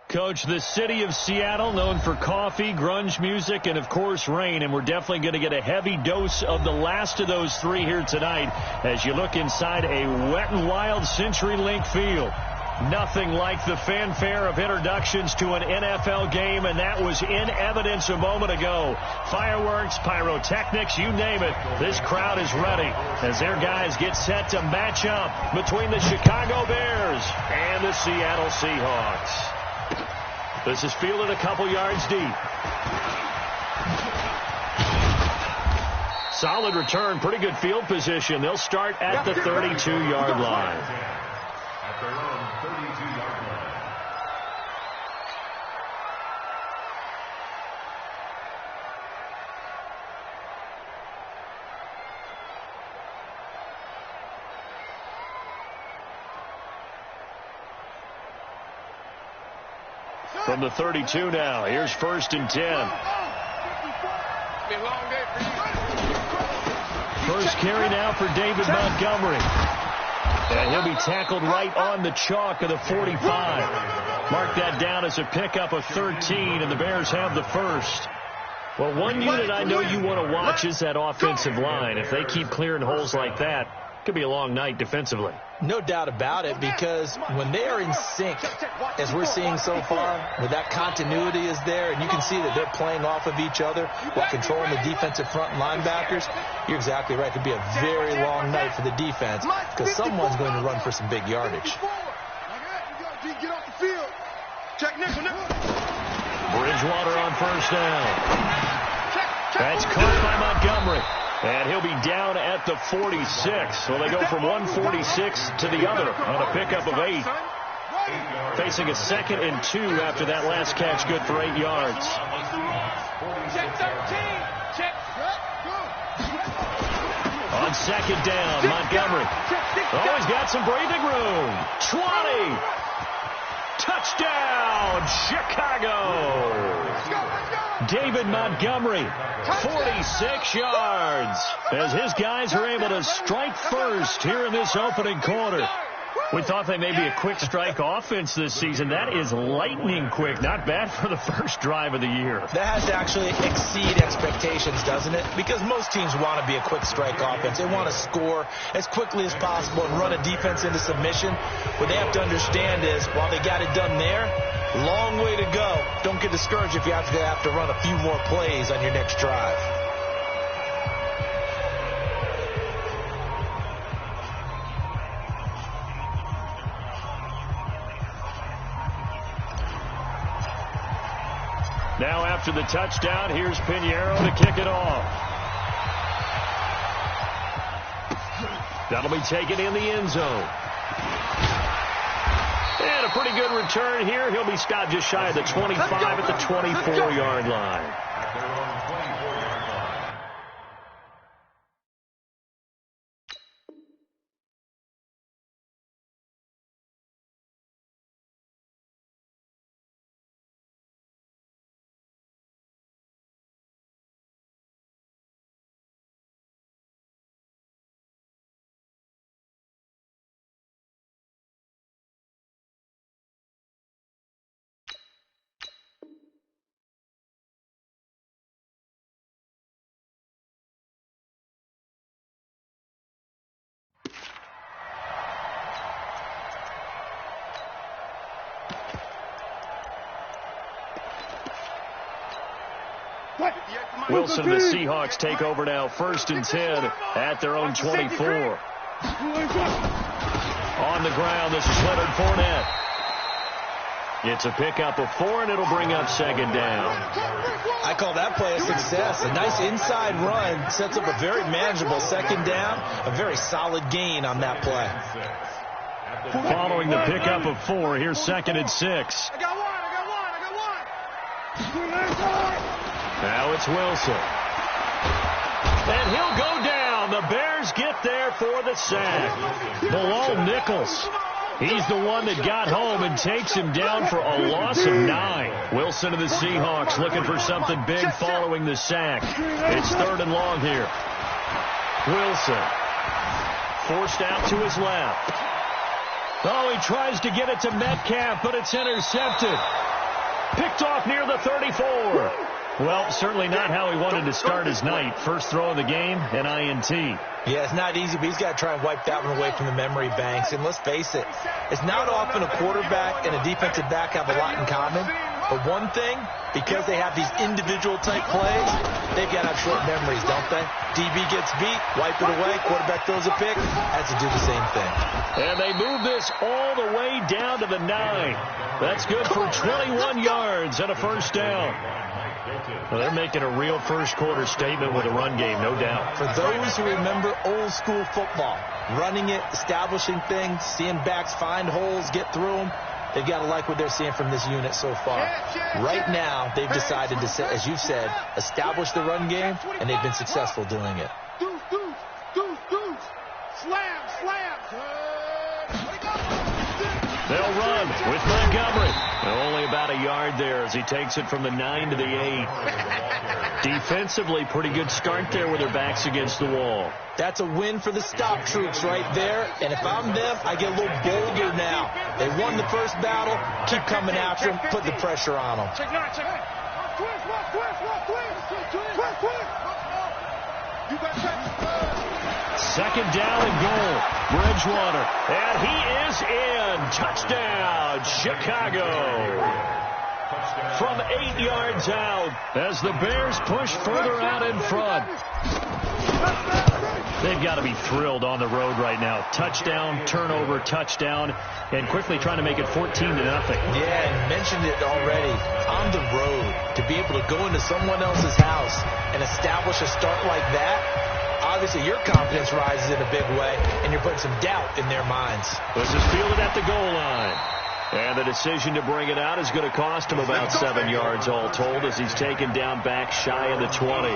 Coach, the city of Seattle, known for coffee, grunge music, and, of course, rain. And we're definitely going to get a heavy dose of the last of those three here tonight as you look inside a wet and wild CenturyLink field. Nothing like the fanfare of introductions to an NFL game, and that was in evidence a moment ago. Fireworks, pyrotechnics, you name it. This crowd is ready as their guys get set to match up between the Chicago Bears and the Seattle Seahawks. This is fielded a couple yards deep. Solid return, pretty good field position. They'll start at the 32-yard line. At their own 32-yard line. From the 32 now, here's 1st and 10. First carry now for David Montgomery. And he'll be tackled right on the chalk of the 45. Mark that down as a pickup of 13, and the Bears have the first. Well, one unit I know you want to watch is that offensive line. If they keep clearing holes like that, it could be a long night defensively. No doubt about it, because when they are in sync, as we're seeing so far, where that continuity is there, and you can see that they're playing off of each other while controlling the defensive front linebackers, you're exactly right. It could be a very long night for the defense because someone's going to run for some big yardage. Get off the field. Check nickel. Bridgewater on first down. That's caught by Montgomery. And he'll be down at the 46. Well, they go from 146 to the other on a pickup of 8. Facing a 2nd and 2 after that last catch, good for 8 yards. Check 13. Check. On 2nd down, Montgomery. Oh, he's got some breathing room. 20. Touchdown, Chicago. David Montgomery, 46 yards, as his guys are able to strike first here in this opening quarter. We thought they may be a quick strike offense this season. That is lightning quick. Not bad for the first drive of the year. That has to actually exceed expectations, doesn't it? Because most teams want to be a quick strike offense. They want to score as quickly as possible and run a defense into submission. What they have to understand is, while they got it done there, long way to go. Don't get discouraged if you have to run a few more plays on your next drive. Now after the touchdown, here's Pinheiro to kick it off. That'll be taken in the end zone. And a pretty good return here. He'll be stopped just shy of the 25 at the 24-yard line. Wilson and the Seahawks take over now, 1st and 10 at their own 24. On the ground, this is Leonard Fournette. It's a pickup of 4, and it'll bring up 2nd down. I call that play a success. A nice inside run sets up a very manageable 2nd down, a very solid gain on that play. Following the pickup of 4, here's 2nd and 6. I got one. Now it's Wilson. And he'll go down. The Bears get there for the sack. Bilal Nichols. He's the one that got home and takes him down for a loss of 9. Wilson and the Seahawks looking for something big following the sack. It's 3rd and long here. Wilson forced out to his left. Oh, he tries to get it to Metcalf, but it's intercepted. Picked off near the 34. Well, certainly not how he wanted to start his night. First throw of the game, an INT. Yeah, it's not easy, but he's got to try and wipe that one away from the memory banks. And let's face it, it's not often a quarterback and a defensive back have a lot in common. But one thing, because they have these individual type plays, they've got to have short memories, don't they? DB gets beat, wipe it away, quarterback throws a pick, has to do the same thing. And they move this all the way down to the 9. That's good for 21 yards and a first down. Well, they're making a real first quarter statement with a run game, no doubt. For those who remember old school football, running it, establishing things, seeing backs find holes, get through them, they've got to like what they're seeing from this unit so far. Right now, they've decided to, as you said, establish the run game, and they've been successful doing it. They'll run with Montgomery. Only about a yard there as he takes it from the 9 to the 8. Defensively, pretty good start there with their backs against the wall. That's a win for the stop troops right there. And if I'm them, I get a little bolder now. They won the first battle. Keep coming after them. Put the pressure on them. Second down and goal. Bridgewater. And he is in. Touchdown, Chicago. From 8 yards out as the Bears push further out in front. They've got to be thrilled on the road right now. Touchdown, turnover, touchdown, and quickly trying to make it 14-0. Yeah, and mentioned it already. On the road, to be able to go into someone else's house and establish a start like that, obviously your confidence rises in a big way, and you're putting some doubt in their minds. This is fielded at the goal line. And the decision to bring it out is going to cost him about 7 yards all told as he's taken down back shy of the 20.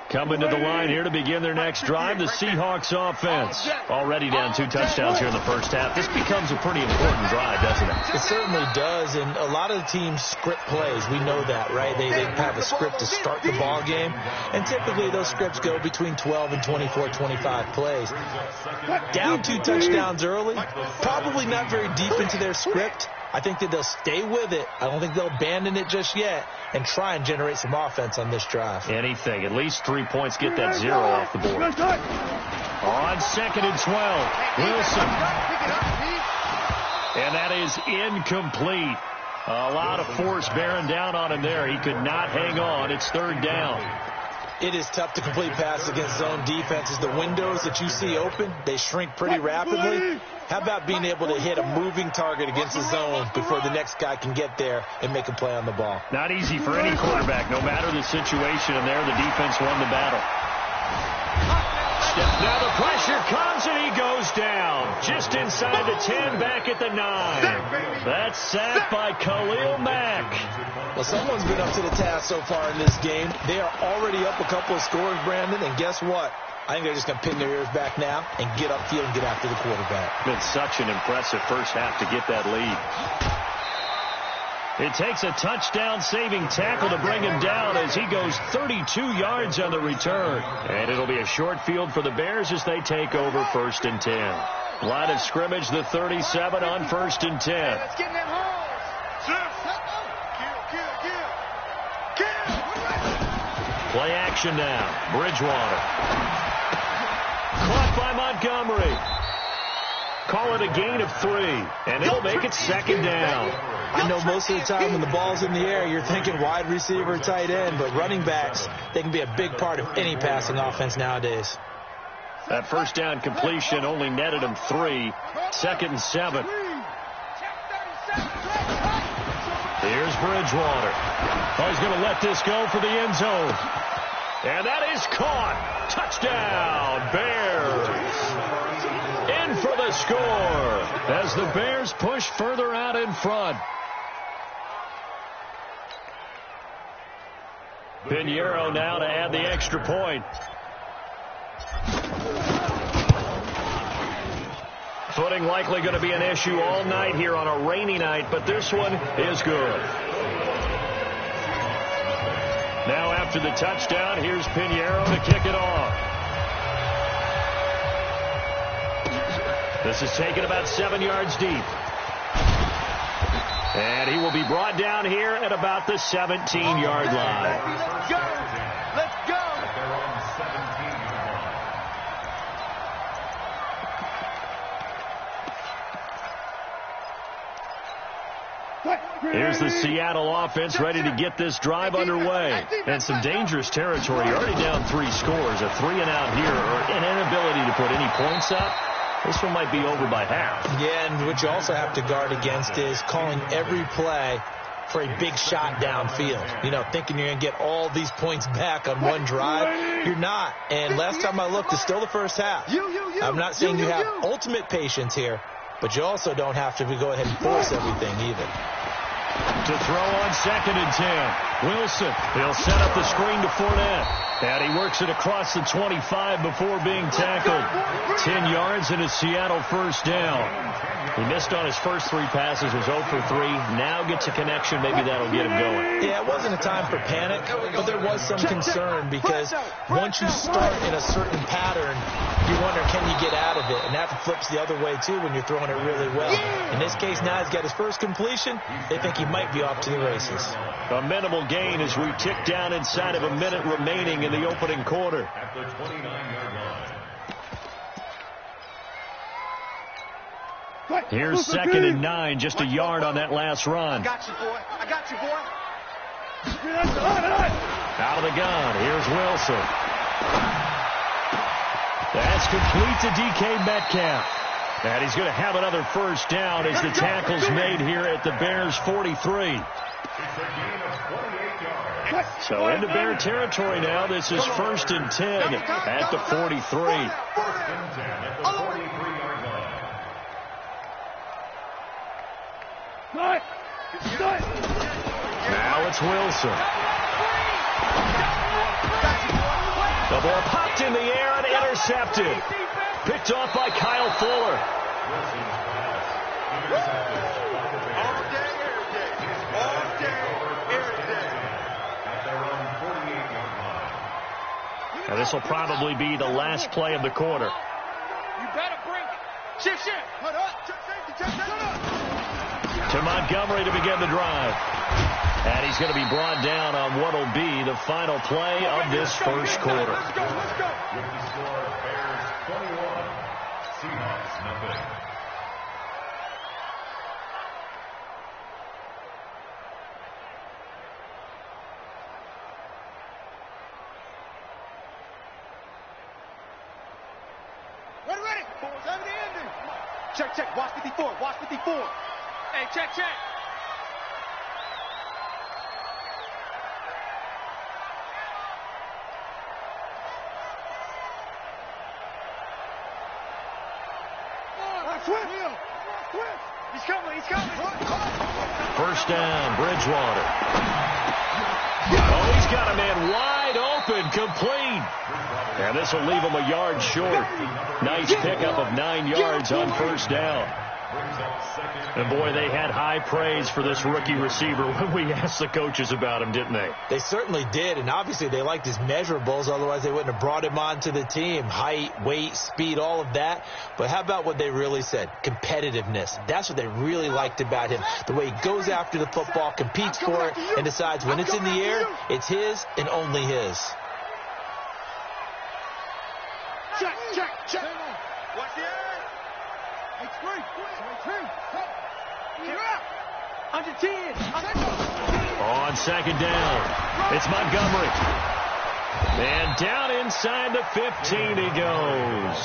Coming to the line here to begin their next drive, the Seahawks offense. Already down 2 touchdowns here in the first half. This becomes a pretty important drive, doesn't it? It certainly does, and a lot of the teams script plays. We know that, right? They have a script to start the ball game, and typically those scripts go between 12 and 24, 25 plays. Down 2 touchdowns early, probably not very deep into their script. I think that they'll stay with it. I don't think they'll abandon it just yet and try and generate some offense on this drive. Anything. At least 3 points. Get that 0 off the board. On 2nd and 12, Wilson. And that is incomplete. A lot of force bearing down on him there. He could not hang on. It's 3rd down. It is tough to complete passes against zone defenses. The windows that you see open, they shrink pretty rapidly. How about being able to hit a moving target against the zone before the next guy can get there and make a play on the ball? Not easy for any quarterback, no matter the situation. And there, the defense won the battle. Now the pressure comes and he goes down. Just inside the 10, back at the 9. That's sacked by Khalil Mack. Well, someone's been up to the task so far in this game. They are already up a couple of scores, Brandon, and guess what? I think they're just going to pin their ears back now and get upfield and get after the quarterback. Been such an impressive first half to get that lead. It takes a touchdown-saving tackle to bring him down as he goes 32 yards on the return. And it'll be a short field for the Bears as they take over 1st and 10. Line of scrimmage, the 37 on 1st and 10. Play action now. Bridgewater. Caught by Montgomery. Call it a gain of 3, and it'll make it 2nd down. I know most of the time when the ball's in the air, you're thinking wide receiver, tight end, but running backs, they can be a big part of any passing offense nowadays. That first down completion only netted him 3. 2nd and 7. Here's Bridgewater. Oh, he's going to let this go for the end zone. And that is caught. Touchdown, Bears. In for the score as the Bears push further out in front. Pinheiro now to add the extra point. Footing likely going to be an issue all night here on a rainy night, but this one is good. Now after the touchdown, here's Pinheiro to kick it off. This is taken about 7 yards deep. And he will be brought down here at about the 17-yard line. Let's go. Let's go. They're on 17-yard line. Here's the Seattle offense ready to get this drive underway. And some dangerous territory. You're already down 3 scores. A 3-and-out here or an inability to put any points up. This one might be over by half. Yeah, and what you also have to guard against is calling every play for a big shot downfield. You know, thinking you're going to get all these points back on one drive. You're not. And last time I looked, it's still the first half. I'm not saying you have ultimate patience here, but you also don't have to go ahead and force everything either. To throw on 2nd and 10. Wilson, he'll set up the screen to Fournette. And he works it across the 25 before being tackled. 10 yards and a Seattle first down. He missed on his first 3 passes, was 0 for 3. Now gets a connection. Maybe that'll get him going. Yeah, it wasn't a time for panic, but there was some concern because once you start in a certain pattern, you wonder, can you get out of it? And that flips the other way, too, when you're throwing it really well. In this case, now he's got his first completion. They think he might be off to the races. A minimal gain as we tick down inside of a minute remaining in the opening quarter. At the 29-yard line. Here's 2nd and 9, just a yard on that last run. I got you, boy. I got you, boy. Out of the gun, here's Wilson. That's complete to DK Metcalf. And he's going to have another first down as the tackle's made here at the Bears' 43. So into Bear territory now. This is 1st and 10 at the 43. 1st and 10 at the 43-yard line. Now it's Wilson. The ball popped in the air and intercepted. Picked off by Kyle Fuller. Wilson's pass intercepted by the Bears. All day, every day. All day, every day. At their own 48-yard line. Now this will probably be the last play of the quarter. You better bring it. Shift. Hold up. Check safety. Check up. To Montgomery to begin the drive. And he's going to be brought down on what will be the final play of this first quarter. Let's go. With the score, Bears 21, Seahawks nothing. Ready. 70 ending. Check. Watch 54. Hey, check. He's coming. First down, Bridgewater. Oh, he's got a man wide open, complete. And this will leave him a yard short. Nice pickup of 9 yards on first down. And boy, they had high praise for this rookie receiver when we asked the coaches about him, didn't they? They certainly did, and obviously they liked his measurables. Otherwise, they wouldn't have brought him onto the team. Height, weight, speed, all of that. But how about what they really said? Competitiveness. That's what they really liked about him. The way he goes after the football, competes for it, and decides when it's in the air, it's his and only his. Check. Watch the air. It's free. You're up. Under 10. On second down, it's Montgomery. And down inside the 15 he goes.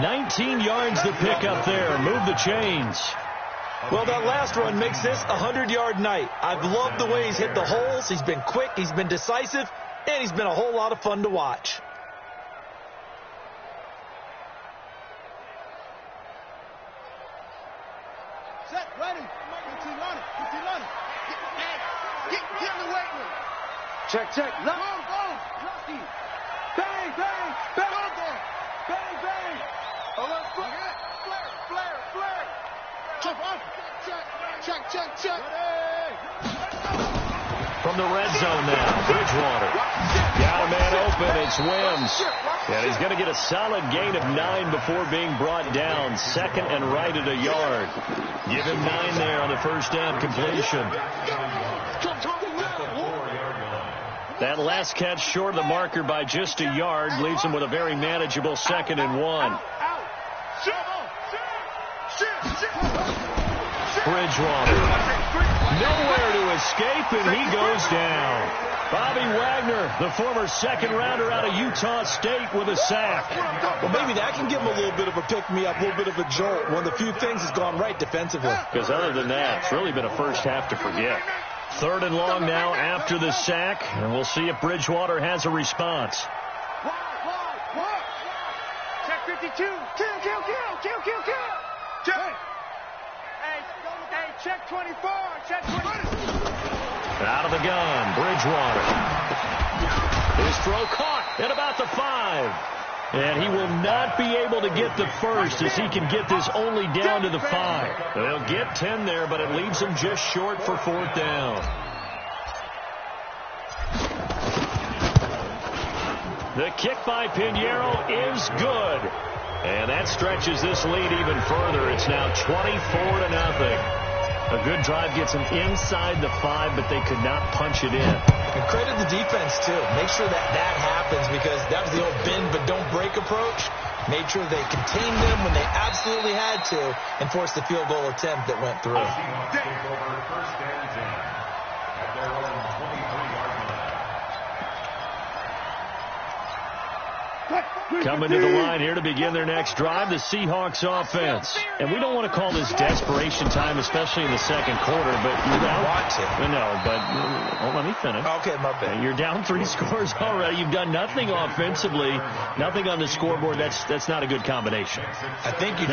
19 yards to pick up there. Move the chains. Well, that last run makes this a 100-yard night. I've loved the way he's hit the holes. He's been quick, he's been decisive, and he's been a whole lot of fun to watch. Set, ready. 15 on it. Get in the weight room. Check. Go. Lucky. Bang. Oh, let's go. Flare. Check. From from the red zone now. Bridgewater. Got a man open. It's Wims. And he's going to get a solid gain of 9 before being brought down. Second and right at a yard. Give him 9 there on the first down completion. That last catch short of the marker by just a yard leaves him with a very manageable 2nd and 1. Bridgewater. Nowhere to escape, and he goes down. Bobby Wagner, the former second-rounder out of Utah State, with a sack. Well, maybe that can give him a little bit of a pick-me-up, a little bit of a jolt. One of the few things has gone right defensively. Because other than that, it's really been a first half to forget. 3rd and long now after the sack, and we'll see if Bridgewater has a response. Check 52. Kill. Check. Hey, check 24. Check 20. Out of the gun, Bridgewater. His throw caught at about the 5. And he will not be able to get the first as he can get this only down to the 5. They'll get 10 there, but it leaves him just short for 4th down. The kick by Pinheiro is good. And that stretches this lead even further. It's now 24-0. A good drive gets them inside the 5, but they could not punch it in. And credit the defense, too. Make sure that happens, because that was the old bend but don't break approach. Made sure they contained them when they absolutely had to and forced the field goal attempt that went through. First and 10 at their own 23-yard line. Coming to the line here to begin their next drive, the Seahawks offense. And we don't want to call this desperation time, especially in the second quarter, but you don't want to. No, but let me finish. Okay, my bad. You're down 3 scores already. You've done nothing offensively, nothing on the scoreboard. That's not a good combination. I think you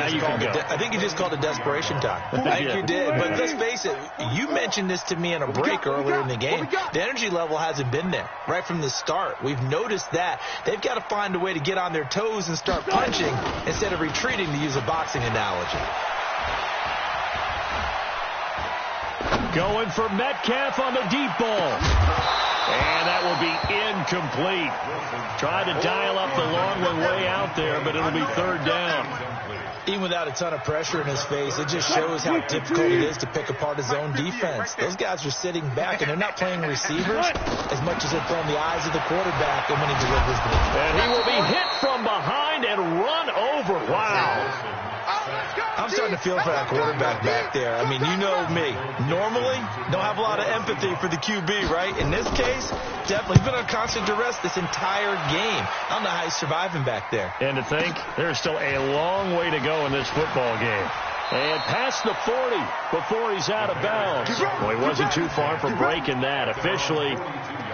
just called it desperation time. I think you did. But let's face it, you mentioned this to me in a break earlier in the game. The energy level hasn't been there right from the start. We've noticed that. They've got to find a way to get on their toes and start punching instead of retreating, to use a boxing analogy. Going for Metcalf on the deep ball. And that will be incomplete. Try to dial up the long one way out there, but it'll be 3rd down. Even without a ton of pressure in his face, it just shows how difficult it is to pick apart his own defense. Those guys are sitting back, and they're not playing receivers as much as they're playing the eyes of the quarterback when he delivers the ball. And he will be hit from behind and run over. Wow. I'm starting to feel for that quarterback back there. I mean, you know me. Normally, don't have a lot of empathy for the QB, right? In this case, definitely. He's been on constant duress this entire game. I don't know how he's surviving back there. And to think, there's still a long way to go in this football game. And past the 40 before he's out of bounds. Well, he wasn't too far from breaking that. Officially,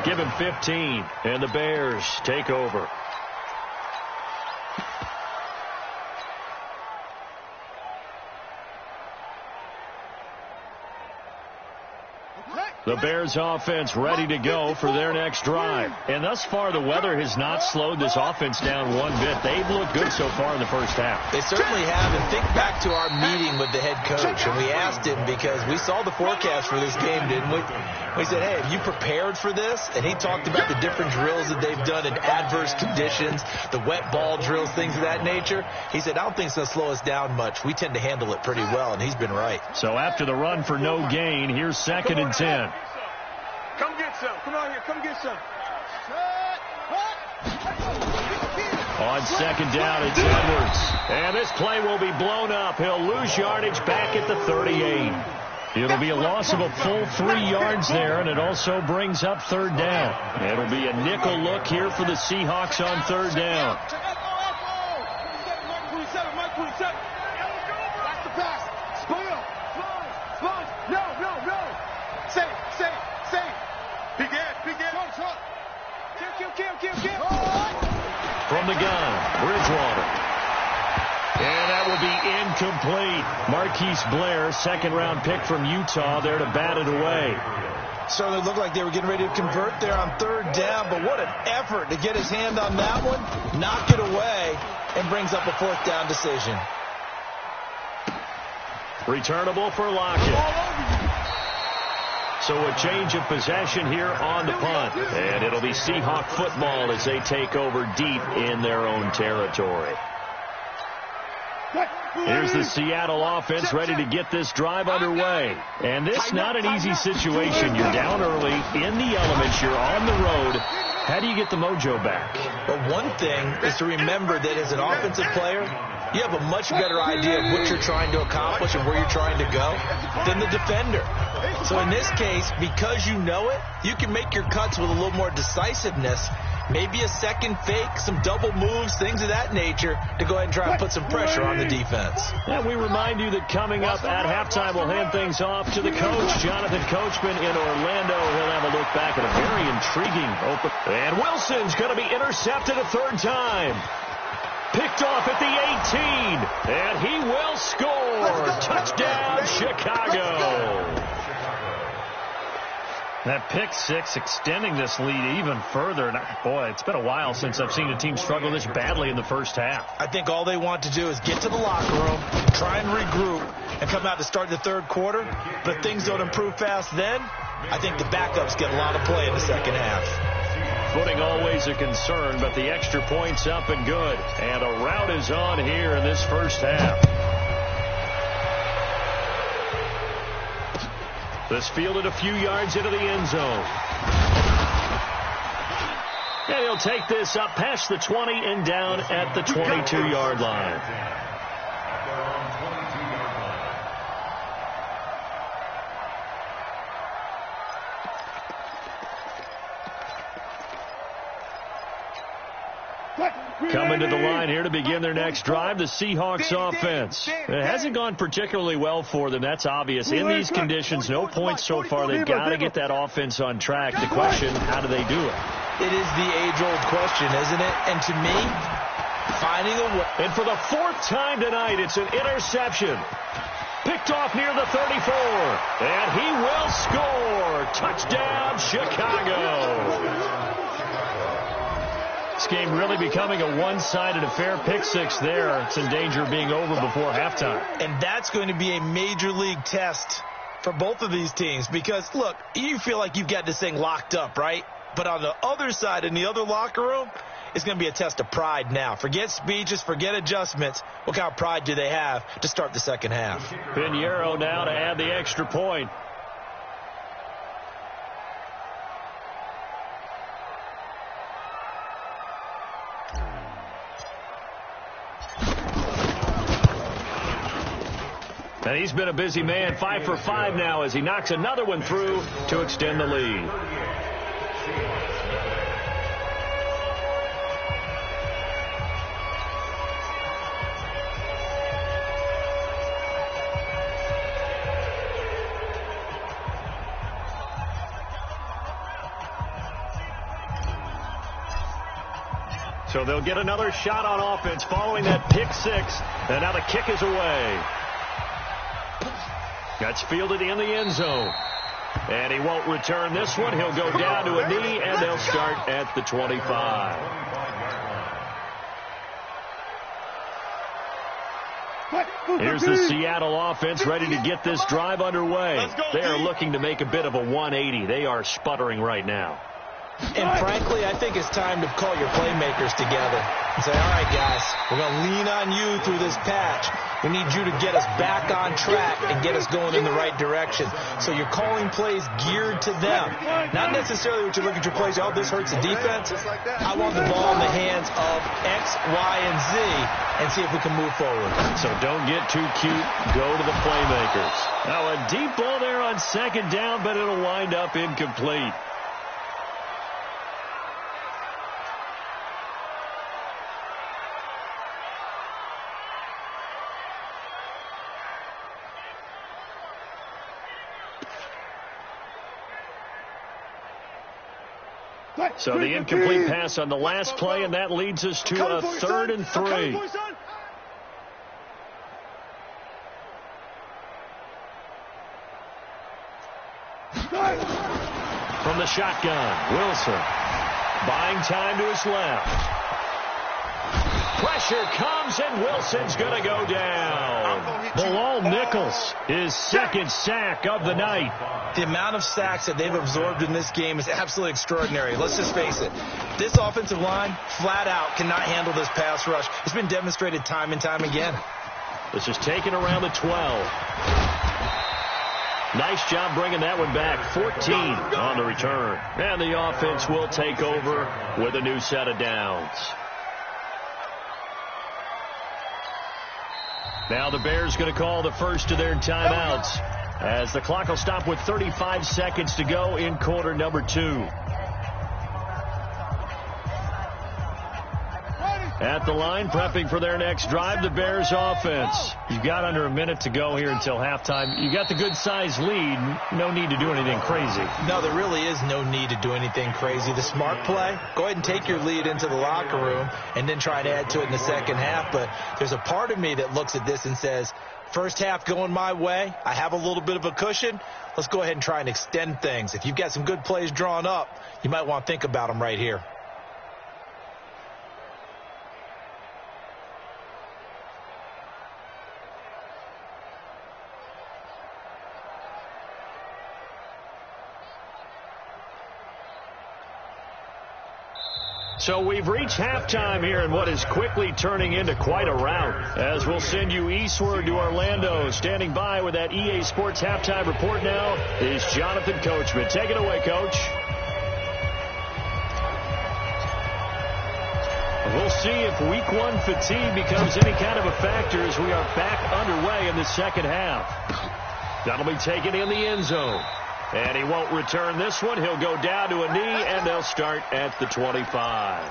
give him 15. And the Bears take over. The Bears offense ready to go for their next drive. And thus far, the weather has not slowed this offense down one bit. They've looked good so far in the first half. They certainly have. And think back to our meeting with the head coach. And we asked him, because we saw the forecast for this game, didn't we? We said, hey, have you prepared for this? And he talked about the different drills that they've done in adverse conditions, the wet ball drills, things of that nature. He said, I don't think it's going to slow us down much. We tend to handle it pretty well, and he's been right. So after the run for no gain, here's 2nd and 10. Come get some. Come on here. Come get some. On 2nd down, it's Edwards. And this play will be blown up. He'll lose yardage back at the 38. It'll be a loss of a full 3 yards there, and it also brings up 3rd down. It'll be a nickel look here for the Seahawks on 3rd down. From the gun, Bridgewater. And that will be incomplete. Marquise Blair, 2nd-round pick from Utah, there to bat it away. Certainly looked like they were getting ready to convert there on 3rd down, but what an effort to get his hand on that one, knock it away, and brings up a 4th down decision. Returnable for Lockett. So a change of possession here on the punt. And it'll be Seahawk football as they take over deep in their own territory. Here's the Seattle offense ready to get this drive underway. And this not an easy situation. You're down early, in the elements, you're on the road. How do you get the mojo back? Well, one thing is to remember that as an offensive player, you have a much better idea of what you're trying to accomplish and where you're trying to go than the defender. So in this case, because you know it, you can make your cuts with a little more decisiveness. Maybe a second fake, some double moves, things of that nature to go ahead and try and put some pressure on the defense. And we remind you that coming up at halftime, we'll hand things off to the coach, Jonathan Coachman in Orlando. He'll have a look back at a very intriguing open. And Wilson's going to be intercepted a third time. Picked off at the 18. And he will score. Touchdown, Chicago. That pick six extending this lead even further. And boy, it's been a while since I've seen a team struggle this badly in the first half. I think all they want to do is get to the locker room, try and regroup, and come out to start the third quarter. But if things don't improve fast then, I think the backups get a lot of play in the second half. Footing always a concern, but the extra point's up and good. And a rout is on here in this first half. This fielded a few yards into the end zone. And he'll take this up past the 20 and down at the 22-yard line. Coming to the line here to begin their next drive, the Seahawks offense. It hasn't gone particularly well for them. That's obvious. In these conditions, no points so far. They've got to get that offense on track. The question, how do they do it? It is the age-old question, isn't it? And to me, finding a way. And for the fourth time tonight, it's an interception. Picked off near the 34. And he will score. Touchdown, Chicago. This game really becoming a one-sided affair. Pick six there. It's in danger of being over before halftime. And that's going to be a major league test for both of these teams because, look, you feel like you've got this thing locked up, right? But on the other side, in the other locker room, it's going to be a test of pride now. Forget speeches, forget adjustments. What kind of pride do they have to start the second half? Pinheiro now to add the extra point. And he's been a busy man, 5 for 5 now as he knocks another one through to extend the lead. So they'll get another shot on offense following that pick six. And now the kick is away. That's fielded in the end zone. And he won't return this one. He'll go down to a knee, and they'll start at the 25. Here's the Seattle offense ready to get this drive underway. They are looking to make a bit of a 180. They are sputtering right now. And frankly, I think it's time to call your playmakers together and say, all right, guys, we're going to lean on you through this patch. We need you to get us back on track and get us going in the right direction. So you're calling plays geared to them. Not necessarily what you're looking to plays, oh, this hurts the defense. I want the ball in the hands of X, Y, and Z and see if we can move forward. So don't get too cute. Go to the playmakers. Now a deep ball there on second down, but it'll wind up incomplete. So the incomplete pass on the last play, and that leads us to a 3rd and 3. From the shotgun, Wilson buying time to his left. Pressure comes, and Wilson's going to go down. Bilal Nichols, his second sack of the night. The amount of sacks that they've absorbed in this game is absolutely extraordinary. Let's just face it. This offensive line, flat out, cannot handle this pass rush. It's been demonstrated time and time again. This is taken around the 12. Nice job bringing that one back. 14 on the return. And the offense will take over with a new set of downs. Now the Bears going to call the first of their timeouts as the clock will stop with 35 seconds to go in quarter number 2. At the line, prepping for their next drive, the Bears offense. You've got under a minute to go here until halftime. You got the good-sized lead. No need to do anything crazy. No, there really is no need to do anything crazy. The smart play, go ahead and take your lead into the locker room and then try and add to it in the second half. But there's a part of me that looks at this and says, first half going my way. I have a little bit of a cushion. Let's go ahead and try and extend things. If you've got some good plays drawn up, you might want to think about them right here. So we've reached halftime here in what is quickly turning into quite a rout. As we'll send you eastward to Orlando. Standing by with that EA Sports halftime report now is Jonathan Coachman. Take it away, Coach. We'll see if week 1 fatigue becomes any kind of a factor as we are back underway in the second half. That'll be taken in the end zone. And he won't return this one. He'll go down to a knee, and they'll start at the 25.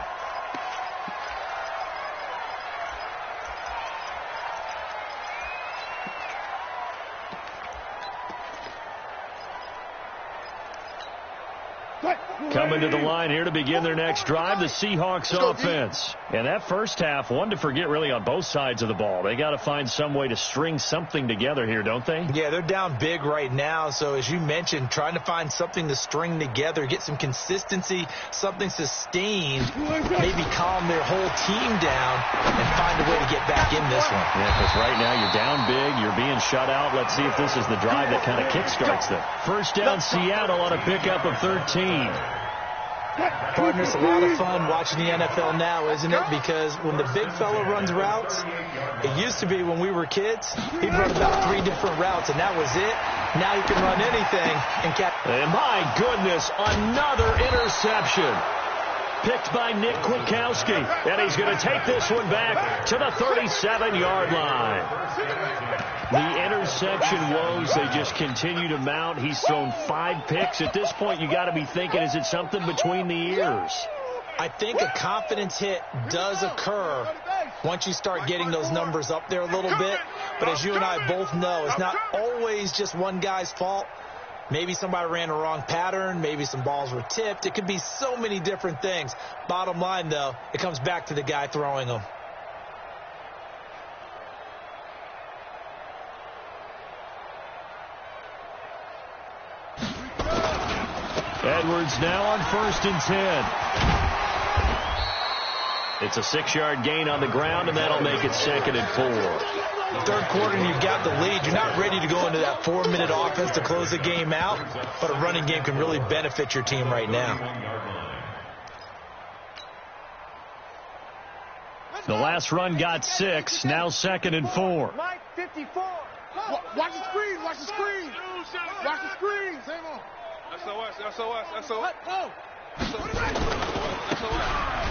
Coming to the line here to begin their next drive, the Seahawks offense. And that first half, one to forget really on both sides of the ball. They got to find some way to string something together here, don't they? Yeah, they're down big right now. So as you mentioned, trying to find something to string together, get some consistency, something sustained, maybe calm their whole team down and find a way to get back in this one. Yeah, because right now you're down big, you're being shut out. Let's see if this is the drive that kind of kickstarts them. First down, Seattle on a pickup of 13. Partner, it's a lot of fun watching the NFL now, isn't it? Because when the big fella runs routes, it used to be when we were kids, he'd run about 3 different routes, and that was it. Now he can run anything and catch. And my goodness, another interception. Picked by Nick Kwiatkowski. And he's going to take this one back to the 37-yard line. The interception woes, they just continue to mount. He's thrown 5 picks. At this point, you got to be thinking, is it something between the ears? I think a confidence hit does occur once you start getting those numbers up there a little bit. But as you and I both know, it's not always just one guy's fault. Maybe somebody ran a wrong pattern. Maybe some balls were tipped. It could be so many different things. Bottom line, though, it comes back to the guy throwing them. Edwards now on 1st and 10. It's a 6-yard gain on the ground, and that'll make it 2nd and 4. Third quarter, and you've got the lead. You're not ready to go into that 4-minute offense to close the game out, but a running game can really benefit your team right now. The last run got 6, now 2nd and 4. Mike, 54. Watch the screen, watch the screen. Watch the screen. SOS.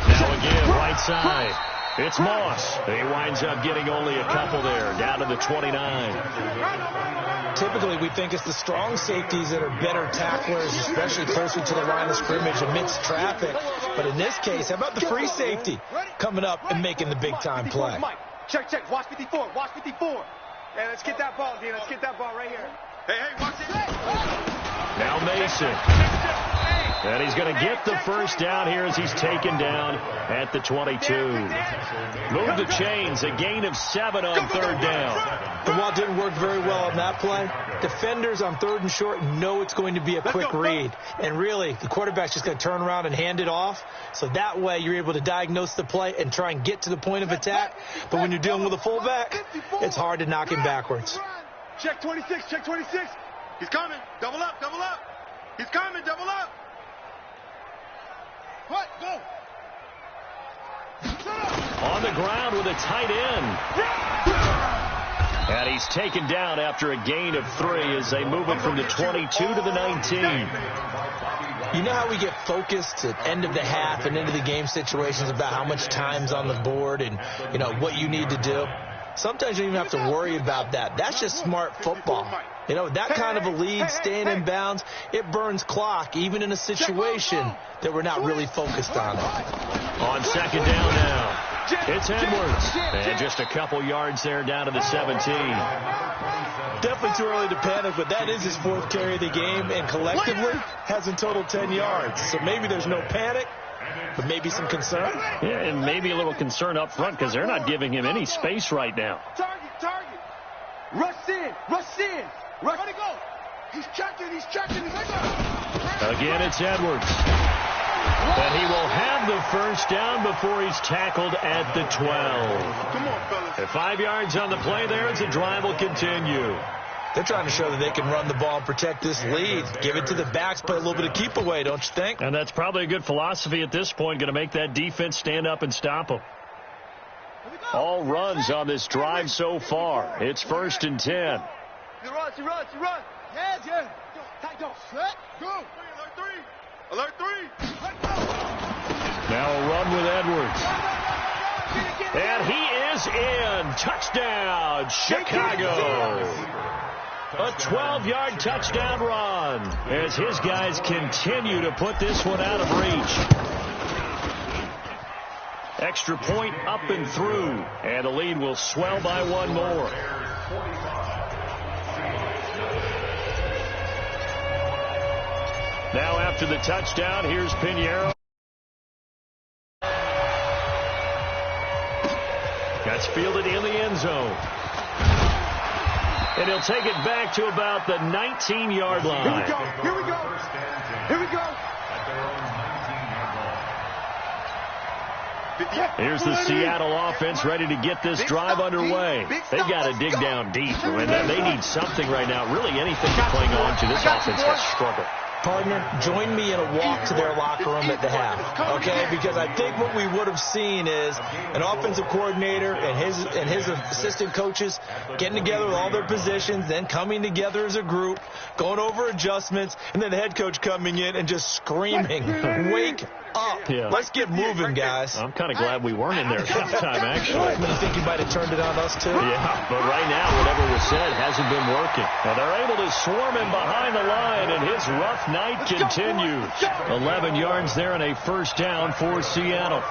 Now again, right side. It's Moss. He winds up getting only a couple there, down to the 29. Typically, we think it's the strong safeties that are better tacklers, especially closer to the line of scrimmage amidst traffic. But in this case, how about the free safety coming up and making the big-time play? Check. Watch 54. Watch 54. Hey, let's get that ball, D. Let's get that ball right here. Hey, watch it. Now Mason. And he's going to get the first down here as he's taken down at the 22. Move the chains, a gain of 7 on 3rd down. And while it didn't work very well on that play, Defenders on 3rd and short know it's going to be a quick read. And really, the quarterback's just going to turn around and hand it off. So that way you're able to diagnose the play and try and get to the point of attack. But when you're dealing with a fullback, it's hard to knock him backwards. Check 26, check 26. He's coming. Double up, double up. He's coming, double up. What? Go. On the ground with a tight end. And he's taken down after a gain of 3 as they move it from the 22 to the 19. You know how we get focused at end of the half and into the game situations about how much time's on the board and, you know, what you need to do? Sometimes you don't even have to worry about that. That's just smart football. You know, that kind of a lead, staying in bounds, it burns clock, even in a situation that we're not really focused on. On 2nd down now. It's Edwards. And just a couple yards there down to the 17. Definitely too early to panic, but that is his 4th carry of the game, and collectively has in total 10 yards. So maybe there's no panic, but maybe some concern. Yeah, and maybe a little concern up front because they're not giving him any space right now. Target. Rush in. Ready to go. He's checking. Again, it's Edwards. But he will have the first down before he's tackled at the 12. Come on, fellas. At 5 yards on the play there as the drive will continue. They're trying to show that they can run the ball and protect this lead. Give it to the backs, play a little bit of keep away, don't you think? And that's probably a good philosophy at this point, going to make that defense stand up and stop them. All runs on this drive so far. It's 1st and 10. He runs. Yeah. Go. Alert 3. Now a run with Edwards. And he is in. Touchdown, Chicago. A 12-yard touchdown run as his guys continue to put this one out of reach. Extra point up and through, and the lead will swell by 1 more. Now after the touchdown, here's Pinheiro. That's fielded in the end zone. And he'll take it back to about the 19-yard line. Here we go. Here's the Seattle offense ready to get this drive underway. They've got to dig down deep. And they need something right now. Really anything to cling on to. This offense has struggled. Partner, join me in a walk to their locker room at the half, okay? Because I think what we would have seen is an offensive coordinator and his assistant coaches getting together with all their positions, then coming together as a group, going over adjustments, and then the head coach coming in and just screaming, "Wake up. Yeah. Let's get moving, guys." I'm kind of glad we weren't in there at halftime, actually. I mean, you think you might have turned it on us, too? Yeah, but right now, whatever was said hasn't been working. Now, they're able to swarm him behind the line, and his rough night continues. 11 yards there and a first down for Seattle.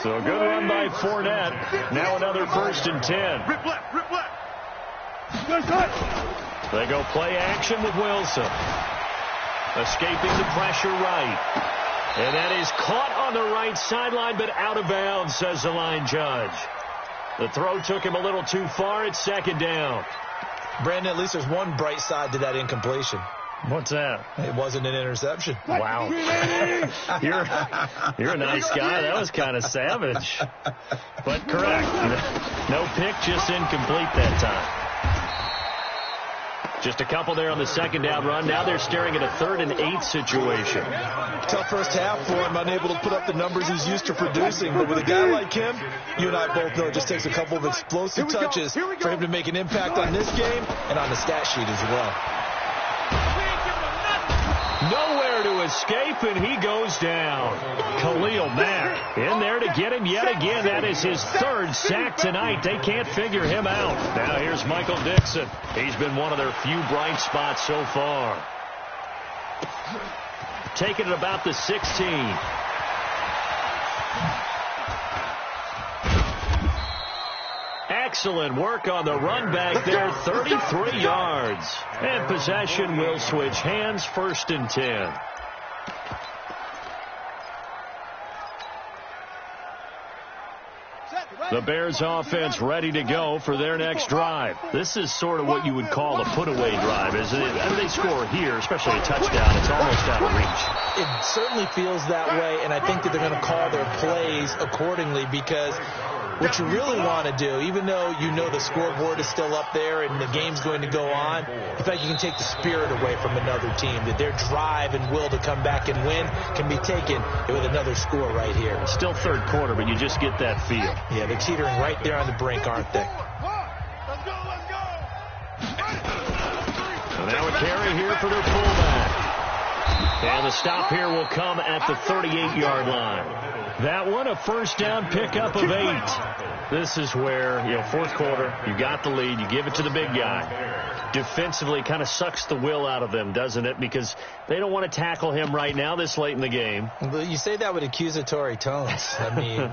So a good run by Fournette. Now another 1st and 10. Rip left. They go play action with Wilson. Escaping the pressure right. And that is caught on the right sideline, but out of bounds, says the line judge. The throw took him a little too far. It's 2nd down. Brandon, at least there's one bright side to that incompletion. What's that? It wasn't an interception. Wow. You're a nice guy. That was kind of savage. But correct. No pick, just incomplete that time. Just a couple there on the 2nd down run. Now they're staring at a 3rd and 8 situation. Tough first half for him, unable to put up the numbers he's used to producing. But with a guy like him, you and I both know it just takes a couple of explosive touches for him to make an impact on this game and on the stat sheet as well. Nowhere to escape, and he goes down. Khalil Mack in there to get him yet again. That is his 3rd sack tonight. They can't figure him out. Now here's Michael Dixon. He's been one of their few bright spots so far. Taking it about the 16. Excellent work on the run back there, 33 yards. And possession will switch hands, 1st and 10. The Bears offense ready to go for their next drive. This is sort of what you would call a put-away drive, isn't it? After they score here, especially a touchdown, it's almost out of reach. It certainly feels that way, and I think that they're going to call their plays accordingly, because what you really want to do, even though you know the scoreboard is still up there and the game's going to go on, in fact, you can take the spirit away from another team, that their drive and will to come back and win can be taken with another score right here. It's still third quarter, but you just get that feel. Yeah, they're teetering right there on the brink, aren't they? Let's go, let's go. So now a carry here for their fullback. And the stop here will come at the 38-yard line. That one, a first down pickup of 8. This is where, fourth quarter, you got the lead, you give it to the big guy. Defensively, kind of sucks the will out of them, doesn't it? Because they don't want to tackle him right now this late in the game. Well, you say that with accusatory tones. I mean,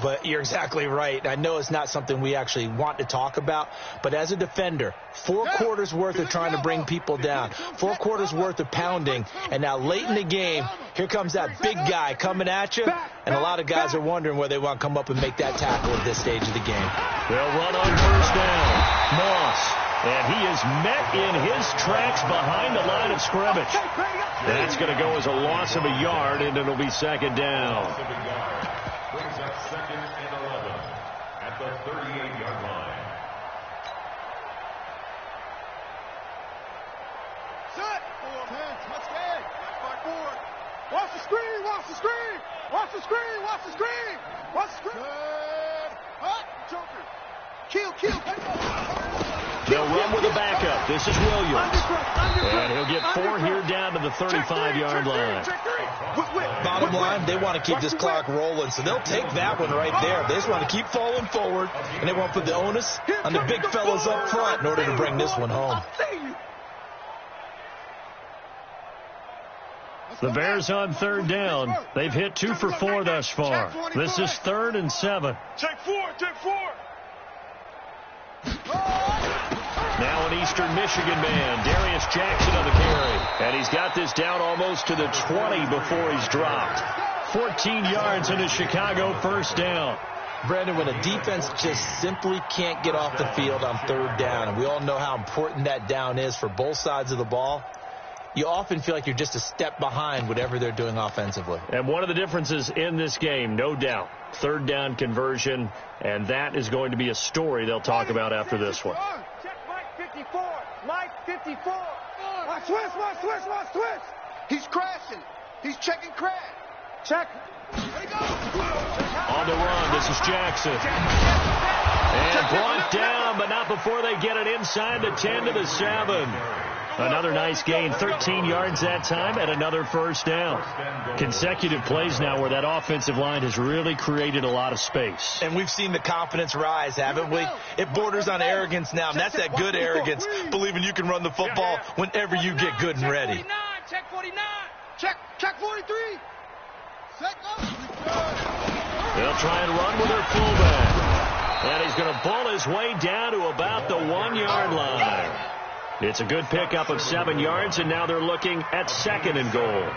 but you're exactly right. I know it's not something we actually want to talk about, but as a defender, 4 quarters worth of trying to bring people down, 4 quarters worth of pounding, and now late in the game, here comes that big guy coming at you, and a lot of guys are wondering where they want to come up and make that tackle at this stage of the game. They'll run on first down. Moss. And he is met in his tracks behind the line of scrimmage. That's going to go as a loss of a yard, and it'll be second down. Brings up 2nd and 11 at the 38-yard line. Set. 4 hands. Let's get. Back forward. Watch the screen. Watch the screen. Watch the screen. Watch the screen. Watch the screen. Hot. Joker. Kill. They'll run with a backup. This is Williams. And he'll get 4 here down to the 35-yard line. Bottom line, they want to keep this clock rolling, so they'll take that one right there. They just want to keep falling forward, and they want to put the onus on the big fellas up front in order to bring this one home. The Bears on third down. They've hit 2 for 4 thus far. This is 3rd and 7. Check 4. Now an Eastern Michigan man, Darius Jackson on the carry. And he's got this down almost to the 20 before he's dropped. 14 yards in a Chicago first down. Brandon, when a defense just simply can't get off the field on third down, and we all know how important that down is for both sides of the ball, you often feel like you're just a step behind whatever they're doing offensively. And one of the differences in this game, no doubt, third down conversion, and that is going to be a story they'll talk about after this one. Check Mike 54. Mike 54. Watch twist. He's crashing. He's checking crash. Check. On the run, this is Jackson. And brought down, but not before they get it inside the 10 to the 7. Another nice gain, 13 yards that time, and another first down. Consecutive plays now where that offensive line has really created a lot of space. And we've seen the confidence rise, haven't we? It borders on arrogance now, and that's that good arrogance, believing you can run the football whenever you get good and ready. Check 49. Check 43. They'll try and run with their fullback. And he's going to pull his way down to about the 1-yard line. It's a good pickup of 7 yards, and now they're looking at 2nd and goal.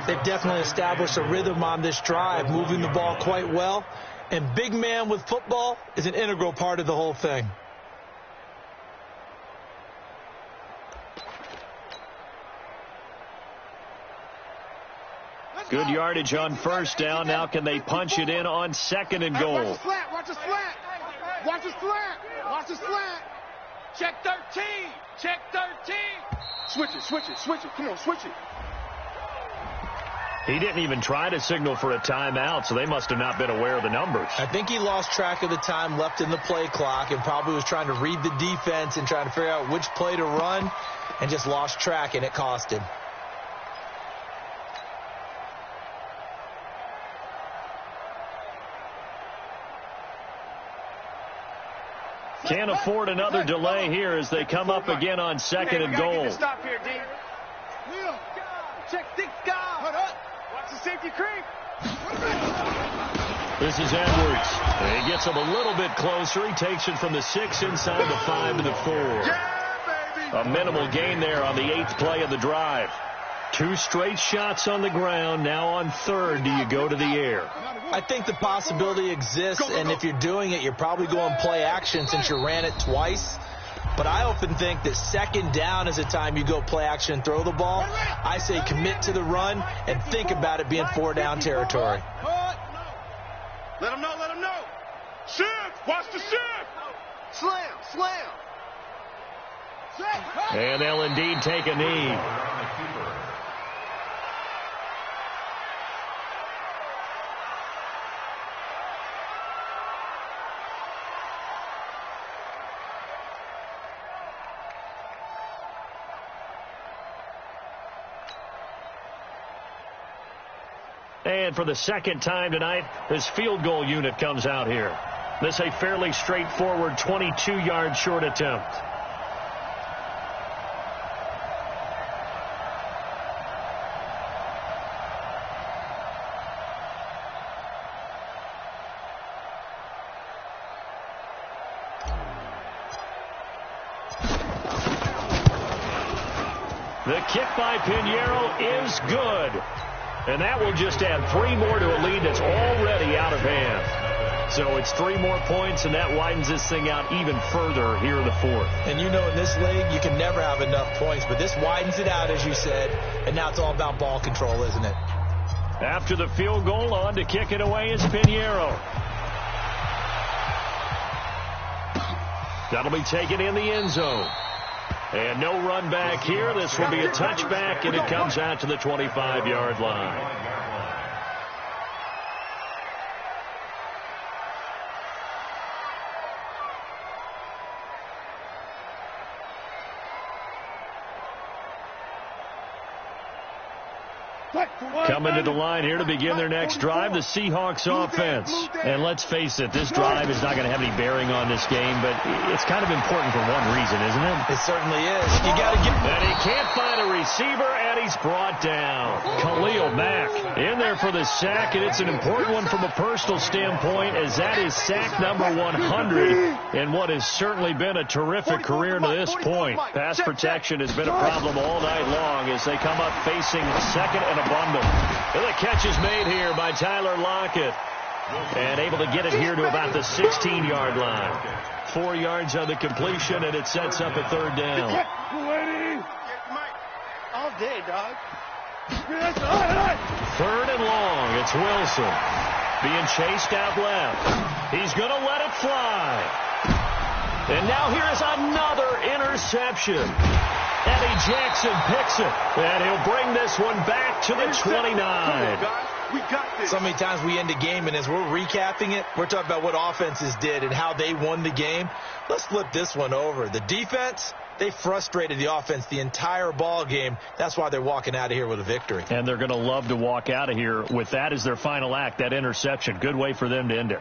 They've definitely established a rhythm on this drive, moving the ball quite well. And big man with football is an integral part of the whole thing. Good yardage on first down. Now can they punch it in on 2nd and goal? Watch the slant. Check 13. Switch it. Come on, switch it. He didn't even try to signal for a timeout, so they must have not been aware of the numbers. I think he lost track of the time left in the play clock and probably was trying to read the defense and trying to figure out which play to run and just lost track, and it cost him. Can't afford another delay here as they come up again on 2nd and goal. Stop here, D. Check 6 guys. Watch the safety creep. This is Edwards. And he gets him a little bit closer. He takes it from the 6 inside the 5 to the 4. A minimal gain there on the 8th play of the drive. 2 straight shots on the ground. Now on third, do you go to the air? I think the possibility exists, and if you're doing it, you're probably going play action since you ran it twice. But I often think that second down is a time you go play action and throw the ball. I say commit to the run and think about it being 4-down territory. Let him know, let him know. Shift, watch the shift. Slam, slam. And they'll indeed take a knee. And for the second time tonight, this field goal unit comes out here. This is a fairly straightforward 22-yard short attempt. The kick by Pinheiro is good. And that will just add 3 more to a lead that's already out of hand. So it's 3 more points, and that widens this thing out even further here in the fourth. And you know in this league, you can never have enough points, but this widens it out, as you said, and now it's all about ball control, isn't it? After the field goal, on to kick it away is Pinheiro. That'll be taken in the end zone. And no run back here. This will be a touchback, and it comes out to the 25-yard line. Coming to the line here to begin their next drive, the Seahawks offense. And let's face it, this drive is not going to have any bearing on this game, but it's kind of important for one reason, isn't it? It certainly is. You got to get... And he can't find a receiver, and he's brought down. Khalil Mack in there for the sack, and it's an important one from a personal standpoint, as that is sack number 100 in what has certainly been a terrific career to this point. Pass protection has been a problem all night long as they come up facing second and a bundle. And the catch is made here by Tyler Lockett. And able to get it here to about the 16-yard line. 4 yards on the completion, and it sets up a third down. All day, dog. Third and long. It's Wilson being chased out left. He's going to let it fly. And now here's another interception. Eddie Jackson picks it, and he'll bring this one back to the 29. We got this. So many times we end a game, and as we're recapping it, we're talking about what offenses did and how they won the game. Let's flip this one over. The defense, they frustrated the offense the entire ball game. That's why they're walking out of here with a victory. And they're going to love to walk out of here with that as their final act, that interception. Good way for them to end it.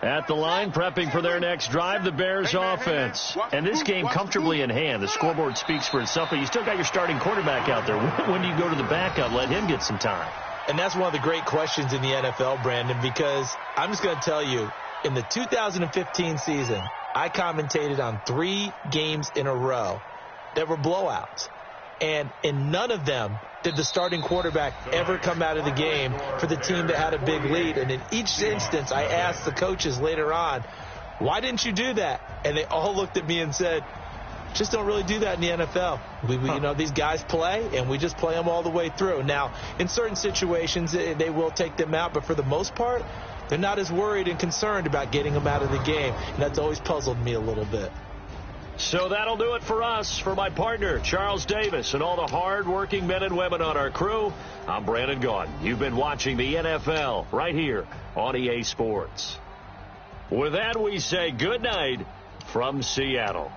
At the line, prepping for their next drive, the Bears offense. And this game comfortably in hand. The scoreboard speaks for itself, but you still got your starting quarterback out there. When do you go to the backup, let him get some time? And that's one of the great questions in the NFL, Brandon, because I'm just going to tell you, in the 2015 season, I commentated on 3 games in a row that were blowouts. And in none of them did the starting quarterback ever come out of the game for the team that had a big lead. And in each instance, I asked the coaches later on, why didn't you do that? And they all looked at me and said, just don't really do that in the NFL. You know, these guys play, and we just play them all the way through. Now, in certain situations, they will take them out, but for the most part, they're not as worried and concerned about getting them out of the game. And that's always puzzled me a little bit. So that'll do it for us. For my partner, Charles Davis, and all the hard-working men and women on our crew, I'm Brandon Gaudin. You've been watching the NFL right here on EA Sports. With that, we say good night from Seattle.